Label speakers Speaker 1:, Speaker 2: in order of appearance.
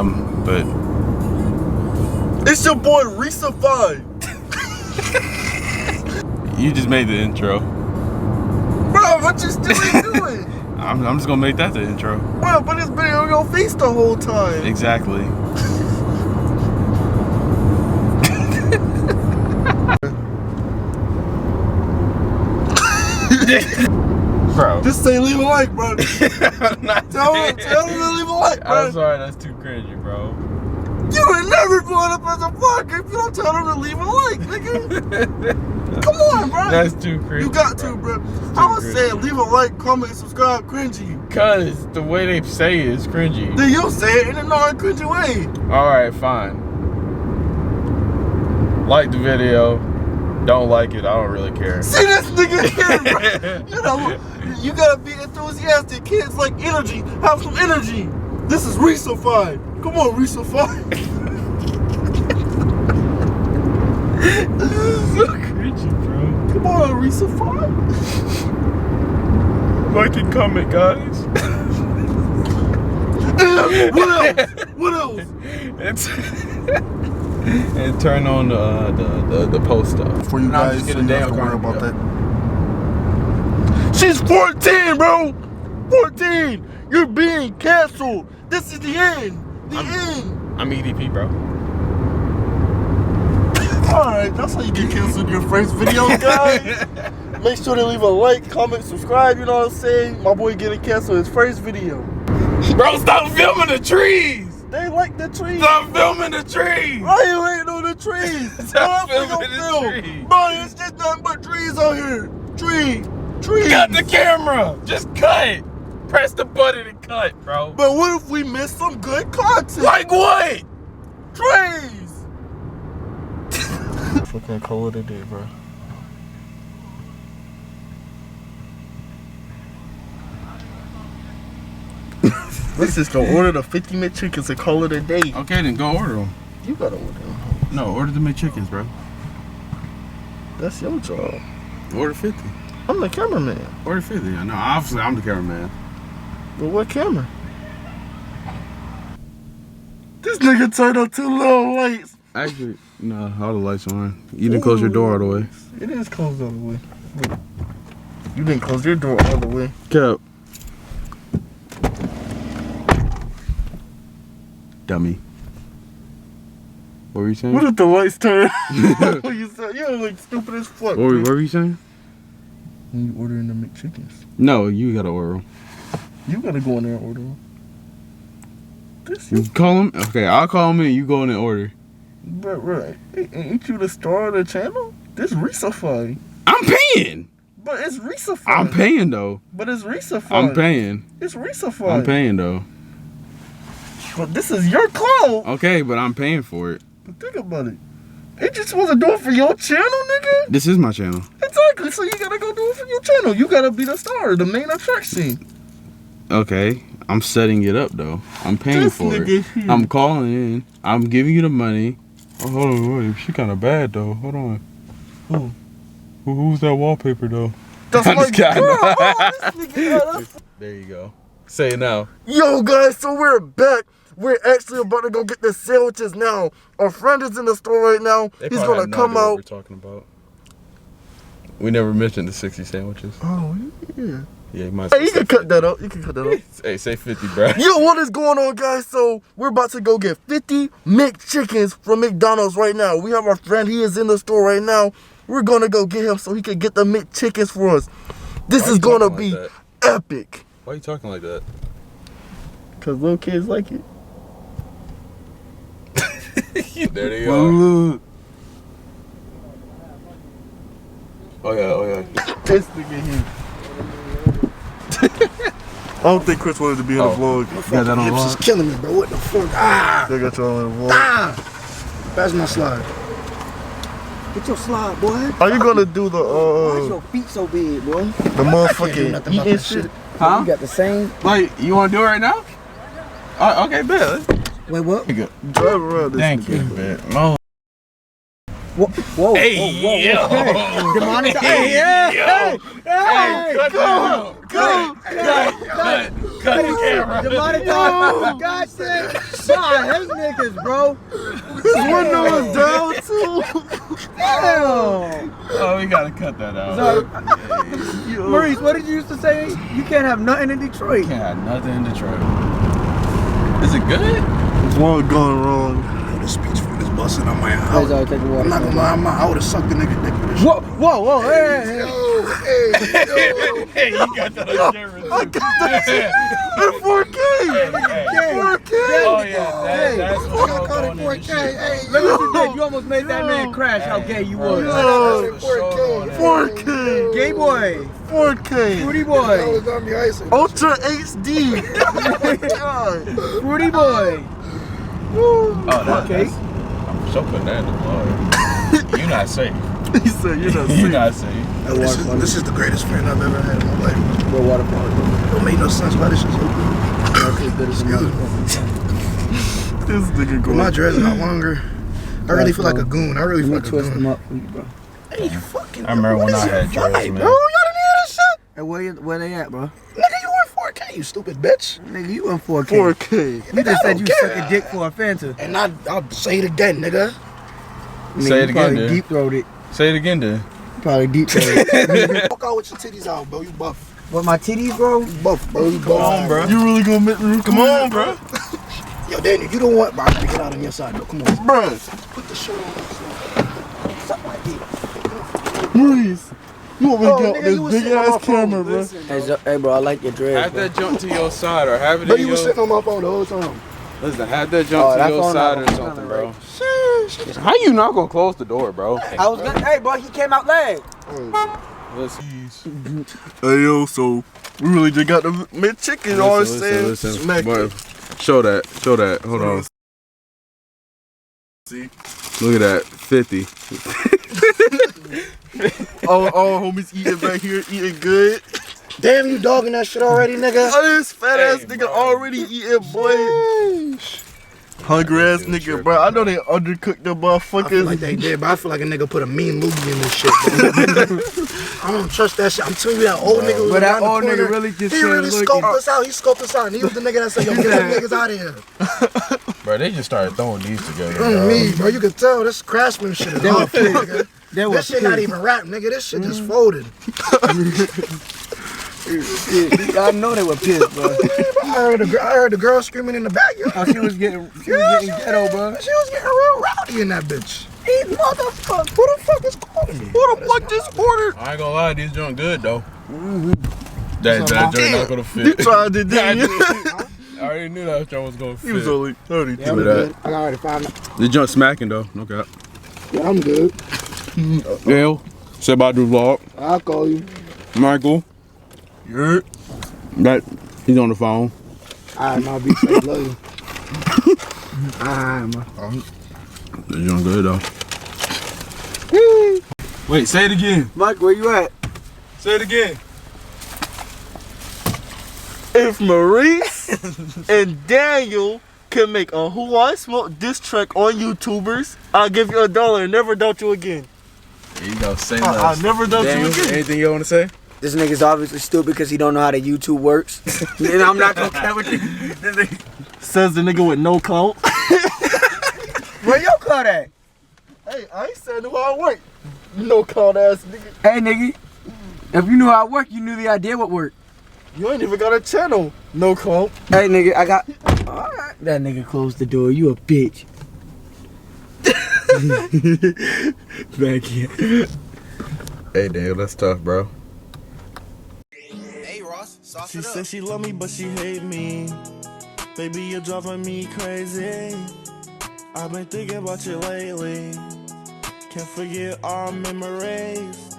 Speaker 1: But
Speaker 2: it's your boy Reesified.
Speaker 1: you just made the intro.
Speaker 2: Bro, what you still doing?
Speaker 1: I'm just gonna make that the intro.
Speaker 2: Bro, but it's been on your face the whole time.
Speaker 1: Exactly. Bro.
Speaker 2: Just say leave a like, bro. Tell him to leave a like, bro.
Speaker 1: I'm sorry, that's too cringy, bro.
Speaker 2: You would never put up as a vlog if you don't tell them to leave a like, nigga. Come on, bro.
Speaker 1: That's too cringy.
Speaker 2: You got to, bro. I was saying leave a like, comment, subscribe, cringy.
Speaker 1: Cause the way they say it is cringy.
Speaker 2: Then you say it in a non-cringy way.
Speaker 1: Alright, fine. Like the video. Don't like it, I don't really care.
Speaker 2: See this nigga here, bro. You know, you gotta be enthusiastic. Kids like energy. Have some energy. This is Reesified. Come on, Reesified.
Speaker 1: This is so cringy, bro.
Speaker 2: Come on, Reesified.
Speaker 1: Like and comment, guys.
Speaker 2: What else?
Speaker 1: And turn on the post stuff.
Speaker 2: For you guys,
Speaker 1: just
Speaker 2: so you don't have to worry about
Speaker 1: that.
Speaker 2: She's 14, bro. 14. You're being canceled. This is the end. The end.
Speaker 1: I'm EDP, bro.
Speaker 2: Alright, that's how you get canceled in your first video, guys. Make sure to leave a like, comment, subscribe, you know what I'm saying? My boy getting canceled his first video.
Speaker 1: Bro, stop filming the trees!
Speaker 2: They like the trees.
Speaker 1: Stop filming the trees!
Speaker 2: Why you hating on the trees?
Speaker 1: Stop filming the trees.
Speaker 2: Bro, it's just nothing but trees out here. Trees.
Speaker 1: Cut the camera! Just cut! Press the button and cut, bro.
Speaker 2: But what if we miss some good content?
Speaker 1: Like what?
Speaker 2: Trees! Fucking call it a day, bro. Let's just go order the 50 Mcchickens and call it a day.
Speaker 1: Okay, then go order them.
Speaker 2: You gotta order them.
Speaker 1: No, order the Mcchickens, bro.
Speaker 2: That's your job.
Speaker 1: Order 50.
Speaker 2: I'm the cameraman.
Speaker 1: Order 50. No, obviously I'm the cameraman.
Speaker 2: But what camera? This nigga turned on 2 little lights.
Speaker 1: Actually, no, all the lights are on. You didn't close your door all the way.
Speaker 2: It is closed all the way. You didn't close your door all the way.
Speaker 1: Cap. Dummy. What were you saying?
Speaker 2: What if the lights turn? What you said? You look stupid as fuck.
Speaker 1: What were you saying?
Speaker 2: When you ordering the McChickens.
Speaker 1: No, you gotta order them.
Speaker 2: You gotta go in there and order them.
Speaker 1: You call them? Okay, I'll call them and you go in and order.
Speaker 2: But right, ain't you the star of the channel? This Reesified.
Speaker 1: I'm paying.
Speaker 2: But it's Reesified.
Speaker 1: I'm paying though.
Speaker 2: But it's Reesified.
Speaker 1: I'm paying.
Speaker 2: It's Reesified.
Speaker 1: I'm paying though.
Speaker 2: But this is your clothes.
Speaker 1: Okay, but I'm paying for it.
Speaker 2: But think about it. Ain't you supposed to do it for your channel, nigga?
Speaker 1: This is my channel.
Speaker 2: Exactly. So you gotta go do it for your channel. You gotta be the star, the main attraction.
Speaker 1: Okay, I'm setting it up though. I'm paying
Speaker 2: This
Speaker 1: for
Speaker 2: nigga
Speaker 1: it.
Speaker 2: here.
Speaker 1: I'm calling in. I'm giving you the money. Oh, hold on, wait. She kind of bad though. Hold on.
Speaker 2: Who?
Speaker 1: Who's that wallpaper though?
Speaker 2: That's
Speaker 1: I'm
Speaker 2: my
Speaker 1: just kidding.
Speaker 2: girl. Oh, this nigga,
Speaker 1: There you go. Say it now.
Speaker 2: Yo, guys, so we're back. We're actually about to go get the sandwiches now. Our friend is in the store right now. He's gonna come out.
Speaker 1: What we're talking about. We never mentioned the 60 sandwiches.
Speaker 2: Oh yeah.
Speaker 1: Yeah, you might.
Speaker 2: Hey, you can cut that out. You can cut that out.
Speaker 1: Hey, say 50, bro.
Speaker 2: Yo, what is going on, guys? So we're about to go get 50 Mcchickens from McDonald's right now. We have our friend. He is in the store right now. We're gonna go get him so he can get the Mcchickens for us. This is gonna be epic.
Speaker 1: Why are you talking like that?
Speaker 2: Cause little kids like it.
Speaker 1: There they are. Oh yeah.
Speaker 2: This nigga here. I don't think Chris wanted to be in the vlog.
Speaker 3: Yeah, that on vlog. Killing me, bro. What the fuck? Ah!
Speaker 2: They got you all in the vlog.
Speaker 3: Ah! That's my slide. Get your slide, boy.
Speaker 2: Are you gonna do the
Speaker 3: Why is your feet so big, boy?
Speaker 2: the motherfucking eating shit?
Speaker 1: Huh?
Speaker 3: You got the same.
Speaker 1: Like, you want to do it right now? Okay, bet.
Speaker 3: Wait, what?
Speaker 2: Drive around this.
Speaker 1: Thank you, man. Oh.
Speaker 3: Whoa.
Speaker 1: Hey,
Speaker 3: whoa.
Speaker 1: yo.
Speaker 3: Demonic.
Speaker 1: Hey,
Speaker 3: Hey,
Speaker 1: yo.
Speaker 3: hey,
Speaker 1: Cut the camera.
Speaker 3: Demonic.
Speaker 1: Cut.
Speaker 3: Demonic. God, I hate niggas, bro.
Speaker 2: His window is down too.
Speaker 3: Damn.
Speaker 1: Oh, we gotta cut that out.
Speaker 3: So, Maurice, what did you used to say? You can't have nothing in Detroit.
Speaker 1: Can't have nothing in Detroit. Is it good?
Speaker 2: What going wrong?
Speaker 3: The speech for this busting on my house.
Speaker 4: Please, take the water.
Speaker 3: I'm not gonna lie, I would have sucked the nigga dick for this.
Speaker 4: Whoa, hey.
Speaker 1: Hey, you got that on camera too.
Speaker 2: I got that shit in 4K. 4K.
Speaker 1: Oh yeah, that's what's
Speaker 3: I caught it 4K. Hey,
Speaker 4: Look what you did. You almost made that man crash. How gay you was.
Speaker 2: 4K.
Speaker 4: Gay boy.
Speaker 2: 4K.
Speaker 4: Fruity boy.
Speaker 2: Ultra HD. God.
Speaker 4: Fruity boy.
Speaker 1: Oh,
Speaker 4: Okay.
Speaker 1: I'm so putting that in the water. You're not safe.
Speaker 2: He said you're not
Speaker 1: You're
Speaker 2: safe.
Speaker 1: not safe.
Speaker 3: This is the greatest friend I've ever had in my life.
Speaker 4: Go water park.
Speaker 3: Don't make no sense why this shit's open.
Speaker 2: This nigga
Speaker 3: My
Speaker 2: going.
Speaker 3: dreads are no longer. I really feel like a goon. I really feel
Speaker 4: Let
Speaker 3: like
Speaker 4: me
Speaker 3: a
Speaker 4: twist them
Speaker 3: goon.
Speaker 4: up for you, bro.
Speaker 3: Hey, you fucking.
Speaker 1: I remember when I had dreads, man.
Speaker 3: Bro, y'all didn't hear this shit?
Speaker 4: Hey, where they at, bro?
Speaker 3: Nigga, you in 4K, you stupid bitch.
Speaker 4: Nigga, you in 4K.
Speaker 2: 4K.
Speaker 4: You just said you
Speaker 3: I don't
Speaker 4: suck
Speaker 3: care.
Speaker 4: a dick for a Fanta.
Speaker 3: And I'll say it again, nigga.
Speaker 1: Say it again, dude.
Speaker 4: Deep throated.
Speaker 1: Say it again, dude.
Speaker 4: Probably deep throated.
Speaker 3: Fuck out with your titties out, bro. You buff.
Speaker 4: What, my titties, bro?
Speaker 3: You buff, bro. You
Speaker 1: Come on, bro.
Speaker 2: You really gonna make me
Speaker 1: Come on, bro.
Speaker 3: Yo, Daniel, you don't want bro, to get out on your side, bro. Come on.
Speaker 2: Bruh,
Speaker 3: Put the shirt on. Suck my dick.
Speaker 2: Maurice, you want me to get
Speaker 3: nigga,
Speaker 2: this
Speaker 3: you was
Speaker 2: big
Speaker 3: sitting on
Speaker 2: ass
Speaker 3: my phone.
Speaker 2: camera, bro?
Speaker 4: Hey, bro, I like your dreads,
Speaker 1: Have
Speaker 4: bro.
Speaker 1: that jump to your side or have it
Speaker 3: Bro,
Speaker 1: in
Speaker 3: you was
Speaker 1: your...
Speaker 3: sitting on my phone the whole time.
Speaker 1: Listen, have that jump to
Speaker 4: that
Speaker 1: your
Speaker 4: phone
Speaker 1: side
Speaker 4: not
Speaker 1: or
Speaker 4: gonna
Speaker 1: something,
Speaker 4: turn,
Speaker 1: bro. How you not gonna close the door, bro?
Speaker 4: I was gonna, hey, bro, he came out last.
Speaker 1: Listen.
Speaker 2: Hey, yo, so we really just got the Mcchickens, all I'm saying. Smack it.
Speaker 1: Show that. Hold on.
Speaker 2: See?
Speaker 1: Look at that. 50.
Speaker 2: All homies eating back here, eating good.
Speaker 3: Damn, you dogging that shit already, nigga.
Speaker 2: Oh, this fat ass
Speaker 1: Hey,
Speaker 2: nigga
Speaker 1: bro.
Speaker 2: already eating, boy. Hungry ass nigga, bro. I know they undercooked the
Speaker 3: I feel
Speaker 2: motherfuckers.
Speaker 3: like they did, but I feel like a nigga put a mean loogie in this shit, bro. I don't trust that shit. I'm telling you, that old nigga was
Speaker 4: But that
Speaker 3: around the
Speaker 4: old nigga
Speaker 3: corner.
Speaker 4: really just
Speaker 3: He
Speaker 4: said,
Speaker 3: really
Speaker 4: look,
Speaker 3: scoped us out. He scoped us out. And he was the nigga that said, yo, get them niggas out of here.
Speaker 1: Bro, they just started throwing these together, bro.
Speaker 3: Me, bro. You can tell this craftsman shit is off, nigga. This shit not even rap, nigga. This shit just folded.
Speaker 4: I know they were pissed, bro.
Speaker 3: I heard the girl screaming in the backyard.
Speaker 4: Oh, she was getting ghetto, bro.
Speaker 3: She was getting real rowdy in that bitch. Hey, motherfucker. Who the fuck is calling me?
Speaker 2: Who the fuck just ordered?
Speaker 1: I ain't gonna lie, these junk good though. That junk not gonna
Speaker 2: You
Speaker 1: fit.
Speaker 2: tried to, didn't you?
Speaker 1: I already knew that junk was gonna fit.
Speaker 2: He was only 32.
Speaker 3: Yeah, I'm
Speaker 1: Look at
Speaker 3: good. I already found it.
Speaker 1: The junk smacking though. No cap.
Speaker 3: Yeah, I'm good.
Speaker 1: Gail, say bye to the vlog.
Speaker 3: I'll call you.
Speaker 1: Michael,
Speaker 2: Yeah.
Speaker 1: that he's on the phone.
Speaker 3: Alright, my bitch, I love you. Alright, man.
Speaker 1: The junk good though. Wait, say it again.
Speaker 4: Mike, where you at?
Speaker 1: Say it again.
Speaker 2: If Maurice and Daniel can make a Who I Smoke diss track on YouTubers, I'll give you $1 and never doubt you again.
Speaker 1: There you go. Say
Speaker 2: I'll never doubt you
Speaker 1: Daniel,
Speaker 2: again.
Speaker 1: anything you want to say?
Speaker 4: This nigga's obviously stupid because he don't know how the YouTube works. And I'm not gonna care what you.
Speaker 2: Says the nigga with no clout.
Speaker 4: Where your cut at?
Speaker 2: Hey, I ain't saying who I work. No clout ass nigga.
Speaker 4: Hey, nigga. If you knew how it worked, you knew the idea would work.
Speaker 2: You ain't even got a channel. No clout.
Speaker 4: Hey, nigga, I got. Alright. That nigga closed the door. You a bitch. Back here.
Speaker 1: Hey, Daniel, that's tough, bro.
Speaker 5: Hey Ross, sauce
Speaker 6: She
Speaker 5: it up.
Speaker 6: said she love me, but she hate me. Baby, you're driving me crazy. I've been thinking about you lately. Can't forget our memories.